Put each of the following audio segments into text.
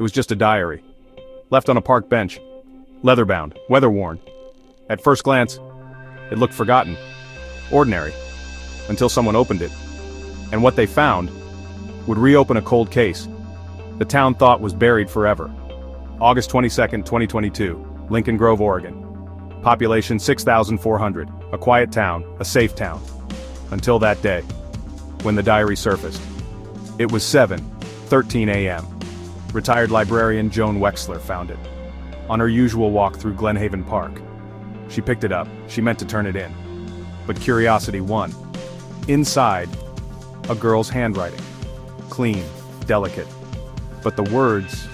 It was just a diary. Left on a park bench. Leather-bound, weather-worn. At first glance, it looked forgotten. Ordinary. Until someone opened it. And what they found would reopen a cold case the town thought was buried forever. August 22nd, 2022, Lincoln Grove, Oregon. Population 6,400, a quiet town, a safe town. Until that day, when the diary surfaced. It was 7:13 a.m. Retired librarian Joan Wexler found it. On her usual walk through Glenhaven Park. She picked it up, she meant to turn it in. But curiosity won. Inside, a girl's handwriting. Clean, delicate. But the words,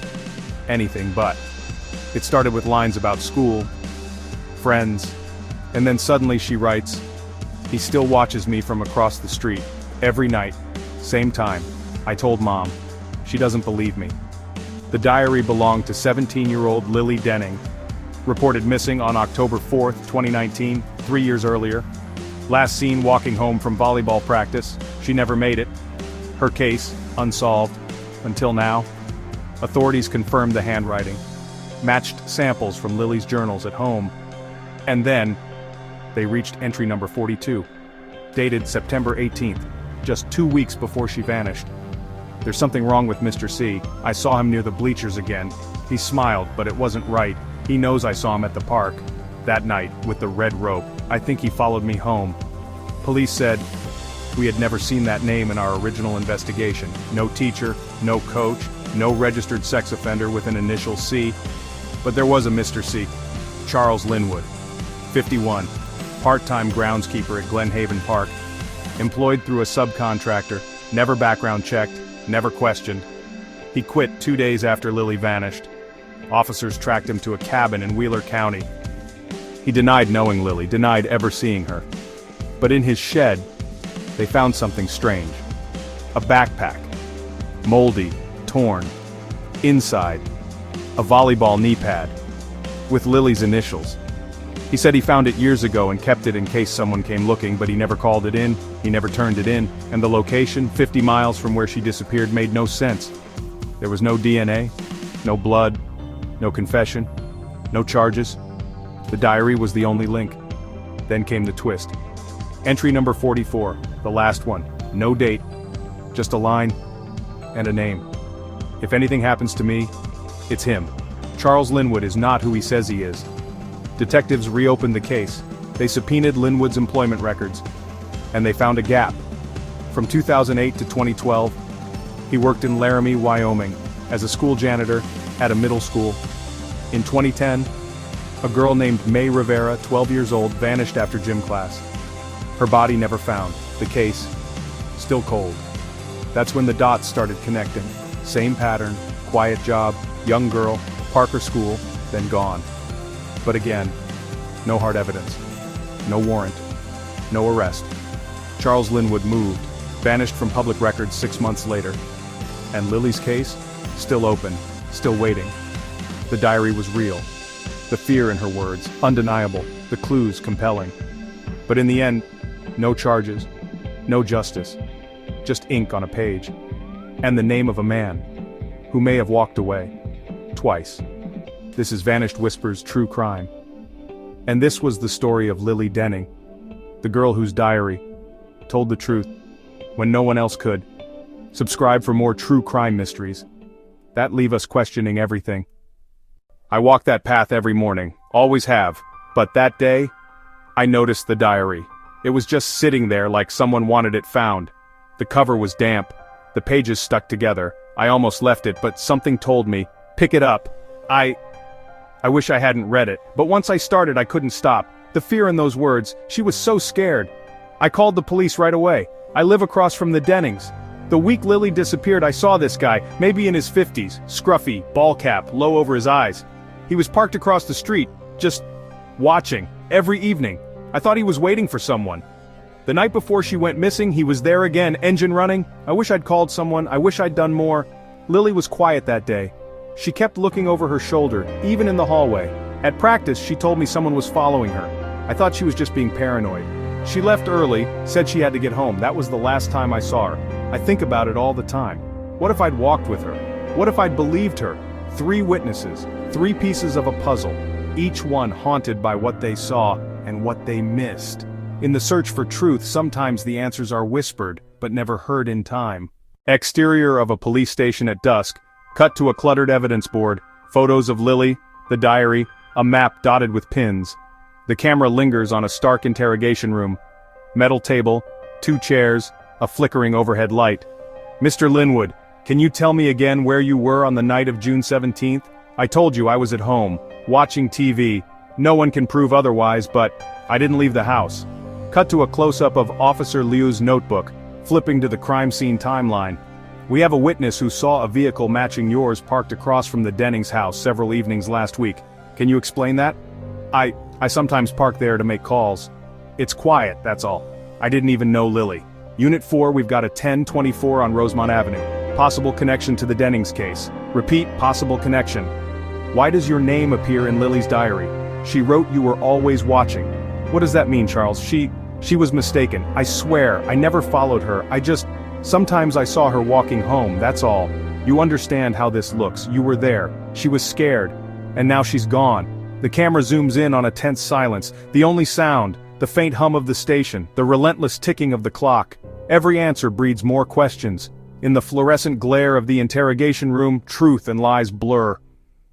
anything but. It started with lines about school, friends, and then suddenly she writes, "He still watches me from across the street, every night, same time. I told Mom. She doesn't believe me." The diary belonged to 17-year-old Lily Denning, reported missing on October 4th, 2019, 3 years earlier. Last seen walking home from volleyball practice, she never made it. Her case, unsolved, until now. Authorities confirmed the handwriting, matched samples from Lily's journals at home, and then, they reached entry number 42, dated September 18th, just 2 weeks before she vanished. "There's something wrong with Mr. C. I saw him near the bleachers again. He smiled, but it wasn't right. He knows I saw him at the park. That night, with the red rope. I think he followed me home." Police said, "We had never seen that name in our original investigation. No teacher, no coach, no registered sex offender with an initial C. But there was a Mr. C. Charles Linwood, 51, part-time groundskeeper at Glenhaven Park. Employed through a subcontractor, never background checked, never questioned. He quit 2 days after Lily vanished. Officers tracked him to a cabin in Wheeler County. He denied knowing Lily, denied ever seeing her. But in his shed, they found something strange. A backpack. Moldy, torn. Inside, a volleyball knee pad. With Lily's initials. He said he found it years ago and kept it in case someone came looking, but he never called it in, he never turned it in, and the location, 50 miles from where she disappeared, made no sense. There was no DNA, no blood, no confession, no charges. The diary was the only link. Then came the twist. Entry number 44, the last one. No date, just a line and a name. "If anything happens to me, it's him. Charles Linwood is not who he says he is." Detectives reopened the case. They subpoenaed Linwood's employment records. And they found a gap. From 2008 to 2012, he worked in Laramie, Wyoming, as a school janitor at a middle school. In 2010, a girl named May Rivera, 12 years old, vanished after gym class. Her body never found. The case, still cold. That's when the dots started connecting. Same pattern, quiet job, young girl, Parker school, then gone. But again, no hard evidence. No warrant. No arrest. Charles Linwood moved, vanished from public records 6 months later. And Lily's case? Still open, still waiting. The diary was real. The fear in her words, undeniable. The clues, compelling. But in the end, no charges. No justice. Just ink on a page. And the name of a man who may have walked away. Twice. This is Vanished Whispers True Crime. And this was the story of Lily Denning, the girl whose diary told the truth when no one else could. Subscribe for more true crime mysteries that leave us questioning everything. I walk that path every morning, always have, but that day, I noticed the diary. It was just sitting there like someone wanted it found. The cover was damp, the pages stuck together. I almost left it, but something told me, pick it up. I wish I hadn't read it, but once I started I couldn't stop. The fear in those words, she was so scared. I called the police right away. I live across from the Dennings. The week Lily disappeared I saw this guy, maybe in his 50s, scruffy, ball cap, low over his eyes. He was parked across the street, just watching, every evening. I thought he was waiting for someone. The night before she went missing, he was there again, engine running. I wish I'd called someone, I wish I'd done more. Lily was quiet that day. She kept looking over her shoulder, even in the hallway. At practice, she told me someone was following her. I thought she was just being paranoid. She left early, said she had to get home. That was the last time I saw her. I think about it all the time. What if I'd walked with her? What if I'd believed her? 3 witnesses, 3 pieces of a puzzle, each one haunted by what they saw and what they missed. In the search for truth, sometimes the answers are whispered, but never heard in time. Exterior of a police station at dusk, cut to a cluttered evidence board, photos of Lily, the diary, a map dotted with pins. The camera lingers on a stark interrogation room. Metal table, 2 chairs, a flickering overhead light. Mr. Linwood, can you tell me again where you were on the night of June 17th? I told you I was at home, watching TV. No one can prove otherwise, but I didn't leave the house. Cut to a close-up of Officer Liu's notebook, flipping to the crime scene timeline. We have a witness who saw a vehicle matching yours parked across from the Dennings house several evenings last week. Can you explain that? I sometimes park there to make calls. It's quiet, that's all. I didn't even know Lily. Unit 4, we've got a 1024 on Rosemont Avenue. Possible connection to the Dennings case. Repeat, possible connection. Why does your name appear in Lily's diary? She wrote you were always watching. What does that mean, Charles? She was mistaken. I swear, I never followed her. Sometimes I saw her walking home, that's all. You understand how this looks. You were there. She was scared. And now she's gone. The camera zooms in on a tense silence. The only sound, the faint hum of the station, the relentless ticking of the clock. Every answer breeds more questions. In the fluorescent glare of the interrogation room, truth and lies blur.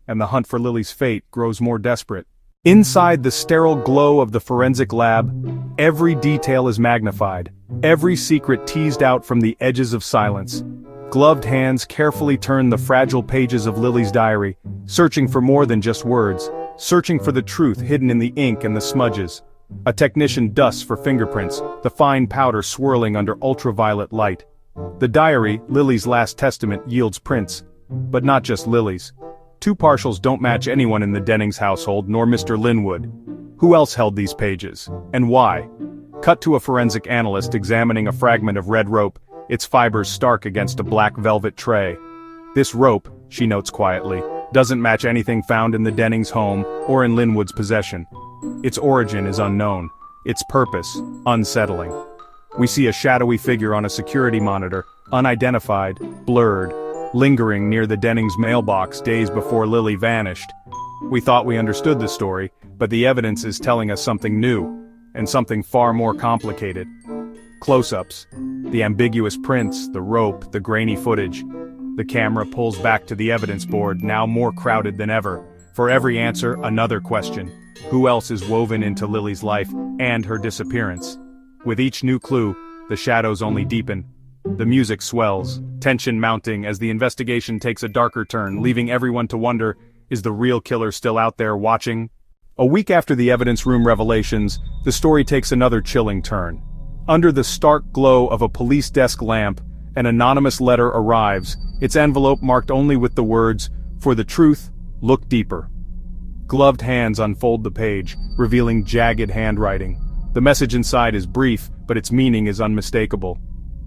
And the hunt for Lily's fate grows more desperate. Inside the sterile glow of the forensic lab, every detail is magnified, every secret teased out from the edges of silence. Gloved hands carefully turn the fragile pages of Lily's diary, searching for more than just words, searching for the truth hidden in the ink and the smudges. A technician dusts for fingerprints, the fine powder swirling under ultraviolet light. The diary, Lily's last testament, yields prints, but not just Lily's. 2 partials don't match anyone in the Dennings household, nor Mr. Linwood. Who else held these pages? And why? Cut to a forensic analyst examining a fragment of red rope, its fibers stark against a black velvet tray. This rope, she notes quietly, doesn't match anything found in the Dennings home or in Linwood's possession. Its origin is unknown, its purpose, unsettling. We see a shadowy figure on a security monitor, unidentified, blurred, lingering near the Dennings mailbox days before Lily vanished. We thought we understood the story, but the evidence is telling us something new, and something far more complicated. Close-ups, the ambiguous prints, the rope, the grainy footage. The camera pulls back to the evidence board, now more crowded than ever. For every answer, another question. Who else is woven into Lily's life and her disappearance? With each new clue, the shadows only deepen. The music swells, tension mounting as the investigation takes a darker turn, leaving everyone to wonder, is the real killer still out there watching? A week after the evidence room revelations, the story takes another chilling turn. Under the stark glow of a police desk lamp, an anonymous letter arrives, its envelope marked only with the words, "For the truth, look deeper." Gloved hands unfold the page, revealing jagged handwriting. The message inside is brief, but its meaning is unmistakable.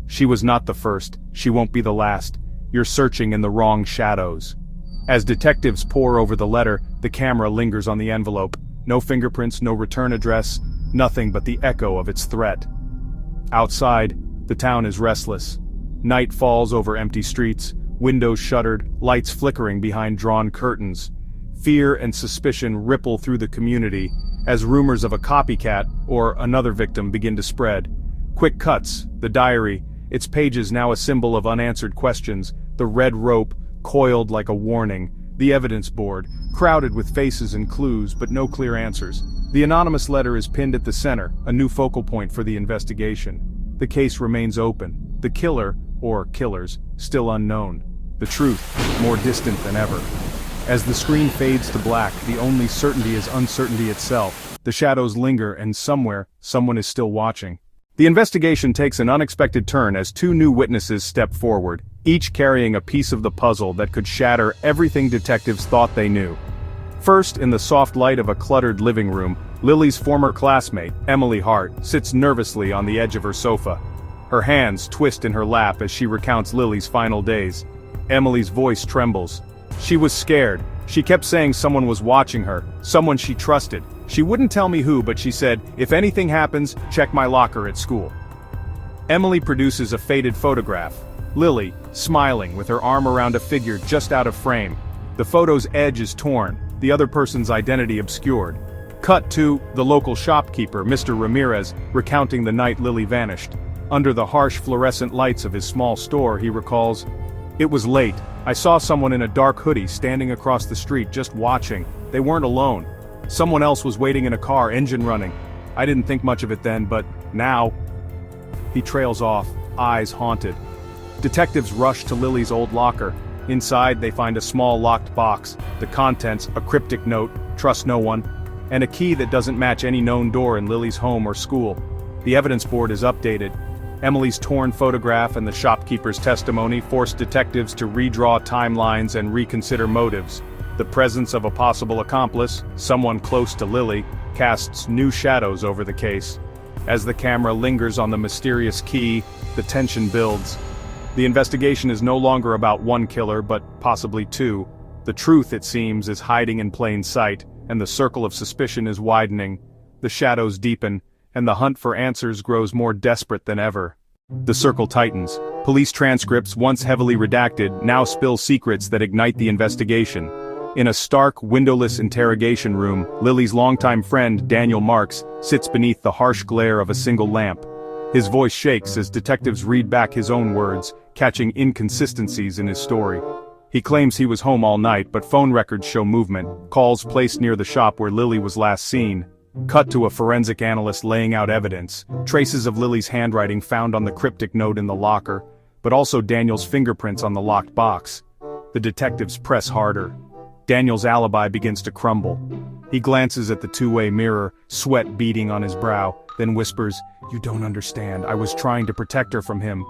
She was not the first, she won't be the last. You're searching in the wrong shadows. As detectives pore over the letter, the camera lingers on the envelope. No fingerprints, no return address, nothing but the echo of its threat. Outside, the town is restless. Night falls over empty streets, windows shuttered, lights flickering behind drawn curtains. Fear and suspicion ripple through the community as rumors of a copycat or another victim begin to spread. Quick cuts, the diary, its pages now a symbol of unanswered questions, the red rope, coiled like a warning, the evidence board, crowded with faces and clues but no clear answers. The anonymous letter is pinned at the center, a new focal point for the investigation. The case remains open, the killer, or killers, still unknown. The truth, more distant than ever. As the screen fades to black, the only certainty is uncertainty itself. The shadows linger and somewhere, someone is still watching. The investigation takes an unexpected turn as 2 new witnesses step forward, each carrying a piece of the puzzle that could shatter everything detectives thought they knew. First, in the soft light of a cluttered living room, Lily's former classmate, Emily Hart, sits nervously on the edge of her sofa. Her hands twist in her lap as she recounts Lily's final days. Emily's voice trembles. She was scared. She kept saying someone was watching her, someone she trusted. She wouldn't tell me who, but she said, "If anything happens, check my locker at school." Emily produces a faded photograph. Lily, smiling with her arm around a figure just out of frame. The photo's edge is torn, the other person's identity obscured. Cut to the local shopkeeper, Mr. Ramirez, recounting the night Lily vanished. Under the harsh fluorescent lights of his small store, he recalls, "It was late. I saw someone in a dark hoodie standing across the street just watching. They weren't alone. Someone else was waiting in a car, engine running. I didn't think much of it then, but now." He trails off, eyes haunted. Detectives rush to Lily's old locker. Inside, they find a small locked box, the contents, a cryptic note, "Trust no one," and a key that doesn't match any known door in Lily's home or school. The evidence board is updated. Emily's torn photograph and the shopkeeper's testimony force detectives to redraw timelines and reconsider motives. The presence of a possible accomplice, someone close to Lily, casts new shadows over the case. As the camera lingers on the mysterious key, the tension builds. The investigation is no longer about one killer, but possibly two. The truth, it seems, is hiding in plain sight, and the circle of suspicion is widening. The shadows deepen, and the hunt for answers grows more desperate than ever. The circle tightens. Police transcripts, once heavily redacted, now spill secrets that ignite the investigation. In a stark, windowless interrogation room, Lily's longtime friend, Daniel Marks, sits beneath the harsh glare of a single lamp. His voice shakes as detectives read back his own words, catching inconsistencies in his story. He claims he was home all night, but phone records show movement, calls placed near the shop where Lily was last seen. Cut to a forensic analyst laying out evidence, traces of Lily's handwriting found on the cryptic note in the locker, but also Daniel's fingerprints on the locked box. The detectives press harder. Daniel's alibi begins to crumble. He glances at the two-way mirror, sweat beading on his brow, then whispers, "You don't understand, I was trying to protect her from him."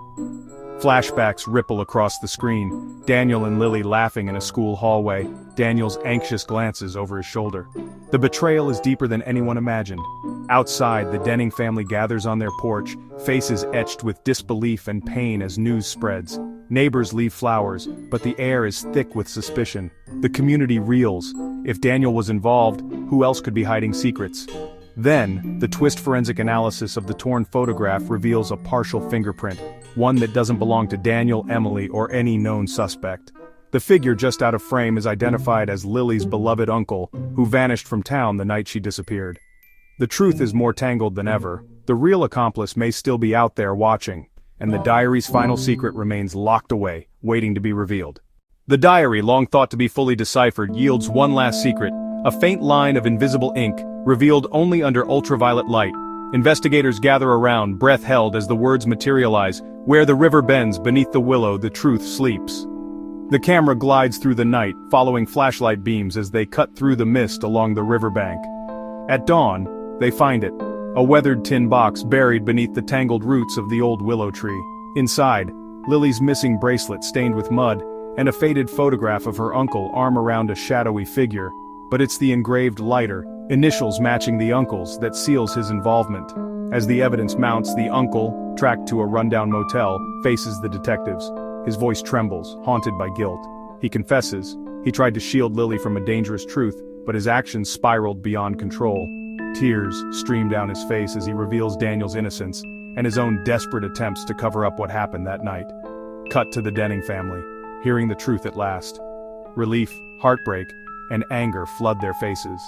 Flashbacks ripple across the screen, Daniel and Lily laughing in a school hallway, Daniel's anxious glances over his shoulder. The betrayal is deeper than anyone imagined. Outside, the Denning family gathers on their porch, faces etched with disbelief and pain as news spreads. Neighbors leave flowers, but the air is thick with suspicion. The community reels. If Daniel was involved, who else could be hiding secrets? Then, the twist forensic analysis of the torn photograph reveals a partial fingerprint, one that doesn't belong to Daniel, Emily, or any known suspect. The figure just out of frame is identified as Lily's beloved uncle, who vanished from town the night she disappeared. The truth is more tangled than ever. The real accomplice may still be out there watching, and the diary's final secret remains locked away, waiting to be revealed. The diary, long thought to be fully deciphered, yields one last secret, a faint line of invisible ink, revealed only under ultraviolet light. Investigators gather around, breath held as the words materialize, "Where the river bends beneath the willow, the truth sleeps." The camera glides through the night, following flashlight beams as they cut through the mist along the riverbank. At dawn, they find it, a weathered tin box buried beneath the tangled roots of the old willow tree. Inside, Lily's missing bracelet stained with mud, and a faded photograph of her uncle arm around a shadowy figure. But it's the engraved lighter, initials matching the uncle's, that seals his involvement. As the evidence mounts, the uncle, tracked to a rundown motel, faces the detectives. His voice trembles, haunted by guilt. He confesses, he tried to shield Lily from a dangerous truth, but his actions spiraled beyond control. Tears stream down his face as he reveals Daniel's innocence, and his own desperate attempts to cover up what happened that night. Cut to the Denning family, hearing the truth at last. Relief, heartbreak, and anger flood their faces.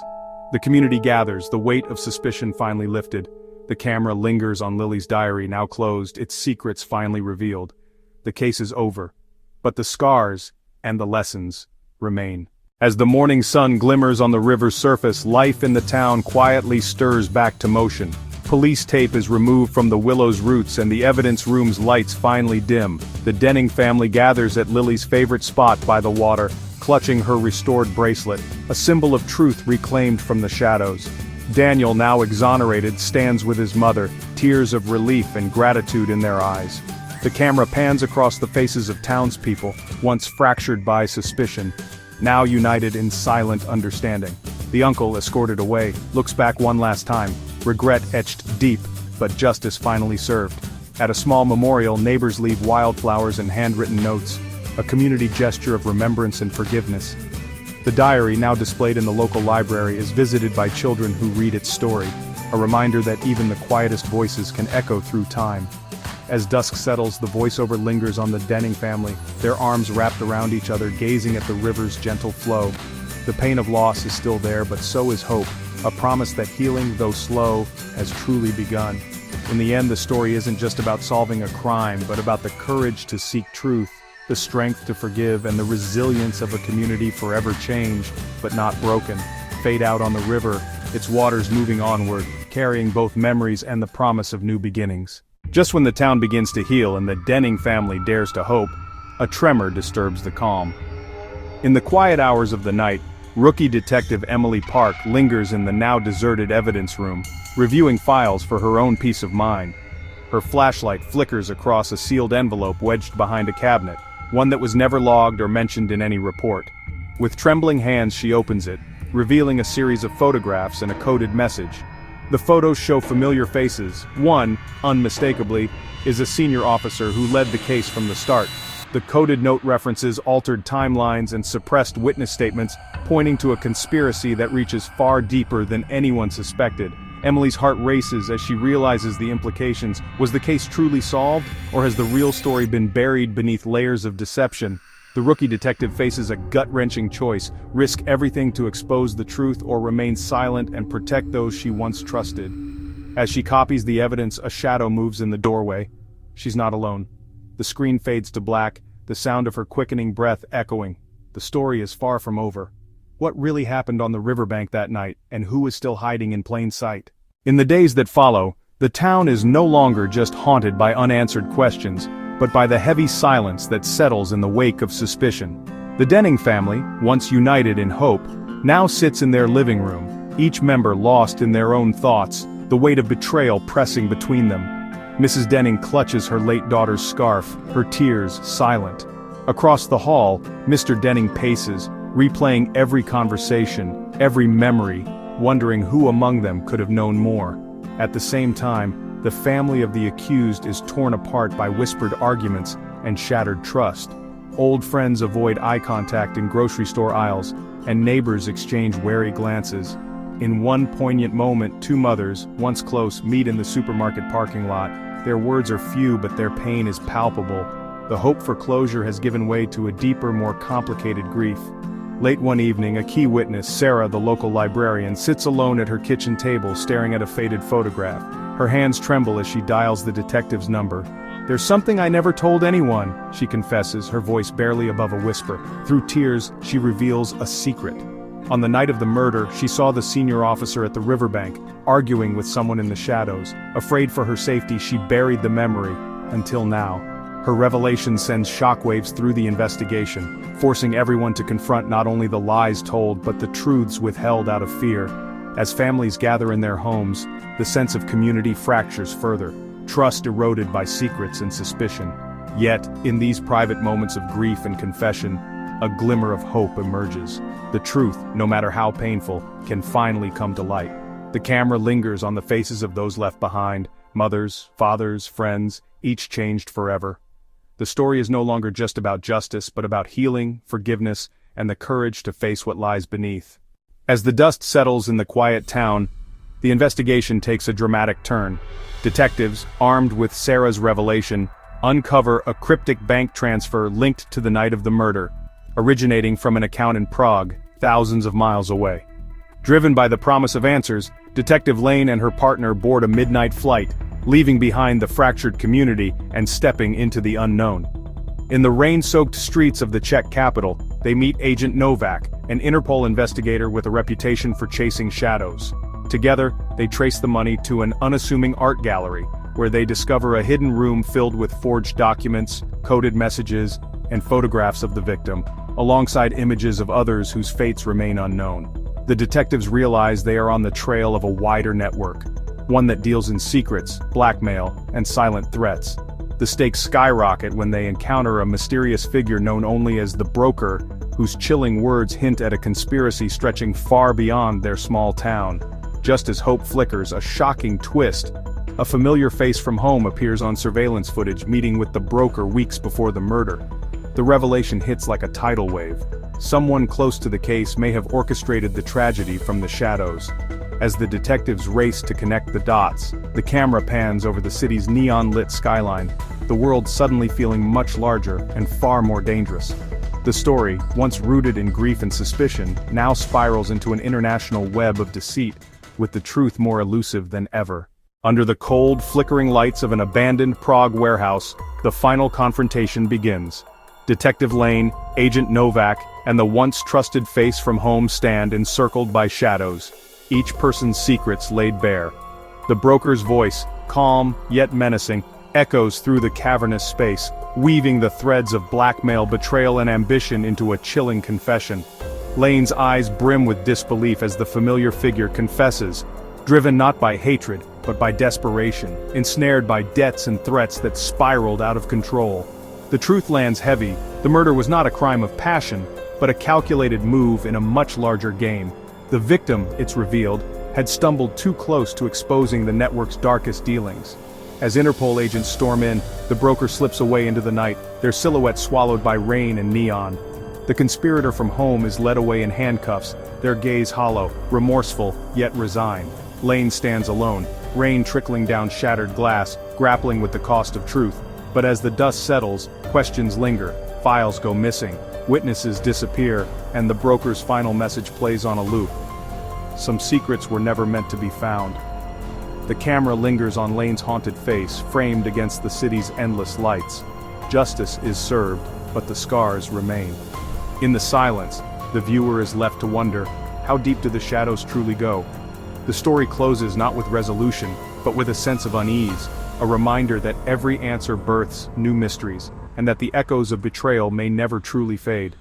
The community gathers, the weight of suspicion finally lifted. The camera lingers on Lily's diary, now closed, its secrets finally revealed. The case is over, but the scars and the lessons remain. As the morning sun glimmers on the river's surface, life in the town quietly stirs back to motion. Police tape is removed from the willow's roots and the evidence room's lights finally dim. The Denning family gathers at Lily's favorite spot by the water, clutching her restored bracelet, a symbol of truth reclaimed from the shadows. Daniel, now exonerated, stands with his mother, tears of relief and gratitude in their eyes. The camera pans across the faces of townspeople, once fractured by suspicion, now united in silent understanding. The uncle, escorted away, looks back one last time, regret etched deep, but justice finally served. At a small memorial, neighbors leave wildflowers and handwritten notes, a community gesture of remembrance and forgiveness. The diary, now displayed in the local library, is visited by children who read its story, a reminder that even the quietest voices can echo through time. As dusk settles, the voiceover lingers on the Denning family, their arms wrapped around each other, gazing at the river's gentle flow. The pain of loss is still there, but so is hope, a promise that healing, though slow, has truly begun. In the end, the story isn't just about solving a crime, but about the courage to seek truth, the strength to forgive, and the resilience of a community forever changed, but not broken. Fade out on the river, its waters moving onward, carrying both memories and the promise of new beginnings. Just when the town begins to heal and the Denning family dares to hope, a tremor disturbs the calm. In the quiet hours of the night, rookie detective Emily Park lingers in the now deserted evidence room, reviewing files for her own peace of mind. Her flashlight flickers across a sealed envelope wedged behind a cabinet, one that was never logged or mentioned in any report. With trembling hands she opens it, revealing a series of photographs and a coded message. The photos show familiar faces. One, unmistakably, is a senior officer who led the case from the start. The coded note references altered timelines and suppressed witness statements, pointing to a conspiracy that reaches far deeper than anyone suspected. Emily's heart races as she realizes the implications. Was the case truly solved, or has the real story been buried beneath layers of deception? The rookie detective faces a gut-wrenching choice: risk everything to expose the truth or remain silent and protect those she once trusted. As she copies the evidence, a shadow moves in the doorway. She's not alone. The screen fades to black, the sound of her quickening breath echoing. The story is far from over. What really happened on the riverbank that night, and who is still hiding in plain sight? In the days that follow, the town is no longer just haunted by unanswered questions, but by the heavy silence that settles in the wake of suspicion. The Denning family, once united in hope, now sits in their living room, each member lost in their own thoughts, the weight of betrayal pressing between them. Mrs. Denning clutches her late daughter's scarf, her tears silent. Across the hall, Mr. Denning paces, replaying every conversation, every memory, wondering who among them could have known more. At the same time, the family of the accused is torn apart by whispered arguments and shattered trust. Old friends avoid eye contact in grocery store aisles, and neighbors exchange wary glances. In one poignant moment, two mothers, once close, meet in the supermarket parking lot. Their words are few, but their pain is palpable. The hope for closure has given way to a deeper, more complicated grief. Late one evening, a key witness, Sarah, the local librarian, sits alone at her kitchen table staring at a faded photograph. Her hands tremble as she dials the detective's number. "There's something I never told anyone," she confesses, her voice barely above a whisper. Through tears, she reveals a secret. On the night of the murder, she saw the senior officer at the riverbank, arguing with someone in the shadows. Afraid for her safety, she buried the memory, until now. Her revelation sends shockwaves through the investigation, forcing everyone to confront not only the lies told but the truths withheld out of fear. As families gather in their homes, the sense of community fractures further, trust eroded by secrets and suspicion. Yet, in these private moments of grief and confession, a glimmer of hope emerges. The truth, no matter how painful, can finally come to light. The camera lingers on the faces of those left behind, mothers, fathers, friends, each changed forever. The story is no longer just about justice, but about healing, forgiveness, and the courage to face what lies beneath. As the dust settles in the quiet town, the investigation takes a dramatic turn. Detectives, armed with Sarah's revelation, uncover a cryptic bank transfer linked to the night of the murder, originating from an account in Prague, thousands of miles away. Driven by the promise of answers, Detective Lane and her partner board a midnight flight, leaving behind the fractured community and stepping into the unknown. In the rain-soaked streets of the Czech capital, they meet Agent Novak, an Interpol investigator with a reputation for chasing shadows. Together, they trace the money to an unassuming art gallery, where they discover a hidden room filled with forged documents, coded messages, and photographs of the victim, alongside images of others whose fates remain unknown. The detectives realize they are on the trail of a wider network, one that deals in secrets, blackmail, and silent threats. The stakes skyrocket when they encounter a mysterious figure known only as the Broker, whose chilling words hint at a conspiracy stretching far beyond their small town. Just as hope flickers, a shocking twist. A familiar face from home appears on surveillance footage meeting with the Broker weeks before the murder. The revelation hits like a tidal wave. Someone close to the case may have orchestrated the tragedy from the shadows. As the detectives race to connect the dots, the camera pans over the city's neon-lit skyline, the world suddenly feeling much larger and far more dangerous. The story, once rooted in grief and suspicion, now spirals into an international web of deceit, with the truth more elusive than ever. Under the cold, flickering lights of an abandoned Prague warehouse, the final confrontation begins. Detective Lane, Agent Novak, and the once trusted face from home stand encircled by shadows, each person's secrets laid bare. The broker's voice, calm yet menacing, echoes through the cavernous space, weaving the threads of blackmail, betrayal, and ambition into a chilling confession. Lane's eyes brim with disbelief as the familiar figure confesses, driven not by hatred, but by desperation, ensnared by debts and threats that spiraled out of control. The truth lands heavy. The murder was not a crime of passion, but a calculated move in a much larger game. The victim, it's revealed, had stumbled too close to exposing the network's darkest dealings. As Interpol agents storm in, the broker slips away into the night, their silhouette swallowed by rain and neon. The conspirator from home is led away in handcuffs, their gaze hollow, remorseful, yet resigned. Lane stands alone, rain trickling down shattered glass, grappling with the cost of truth. But as the dust settles, questions linger, files go missing, witnesses disappear, and the broker's final message plays on a loop. Some secrets were never meant to be found. The camera lingers on Lane's haunted face, framed against the city's endless lights. Justice is served, but the scars remain. In the silence, the viewer is left to wonder, how deep do the shadows truly go? The story closes not with resolution, but with a sense of unease, a reminder that every answer births new mysteries, and that the echoes of betrayal may never truly fade.